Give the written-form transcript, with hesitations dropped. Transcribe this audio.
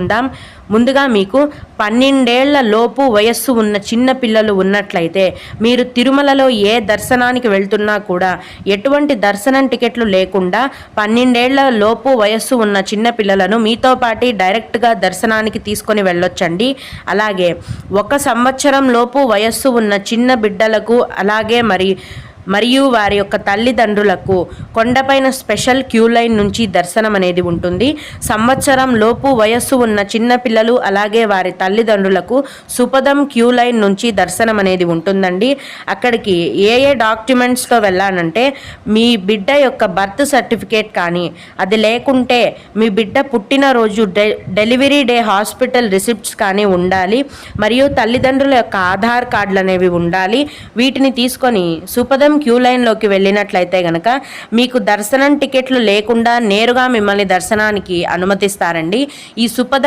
తెలుసుకుందాం. ముందుగా మీకు 12 ఏళ్ల లోపు వయస్సు ఉన్న చిన్న పిల్లలు ఉన్నట్లయితే మీరు తిరుమలలో ఏ దర్శనానికి వెళ్తున్నా కూడా ఎటువంటి దర్శనం టికెట్లు లేకుండా 12 ఏళ్ల లోపు వయస్సు ఉన్న చిన్న పిల్లలను మీతో పాటు డైరెక్ట్గా దర్శనానికి తీసుకొని వెళ్ళొచ్చండి. అలాగే 1 సంవత్సరం లోపు వయస్సు ఉన్న చిన్న బిడ్డలకు అలాగే మరియు వారి యొక్క తల్లిదండ్రులకు కొండపైన స్పెషల్ క్యూ లైన్ నుంచి దర్శనం అనేది ఉంటుంది. సంవత్సరం లోపు వయస్సు ఉన్న చిన్న పిల్లలు అలాగే వారి తల్లిదండ్రులకు సుపదం క్యూ లైన్ నుంచి దర్శనం అనేది ఉంటుందండి. అక్కడికి ఏ డాక్యుమెంట్స్తో వెళ్ళాలంటే మీ బిడ్డ యొక్క బర్త్ సర్టిఫికేట్ కానీ, అది లేకుంటే మీ బిడ్డ పుట్టినరోజు డెలివరీ డే హాస్పిటల్ రిసిప్ట్స్ కానీ ఉండాలి. మరియు తల్లిదండ్రుల యొక్క ఆధార్ కార్డులు అనేవి ఉండాలి. వీటిని తీసుకొని సుపదం క్యూ లైన్లోకి వెళ్ళినట్లయితే గనక మీకు దర్శనం టికెట్లు లేకుండా నేరుగా మిమ్మల్ని దర్శనానికి అనుమతిస్తారండి. ఈ సుపదం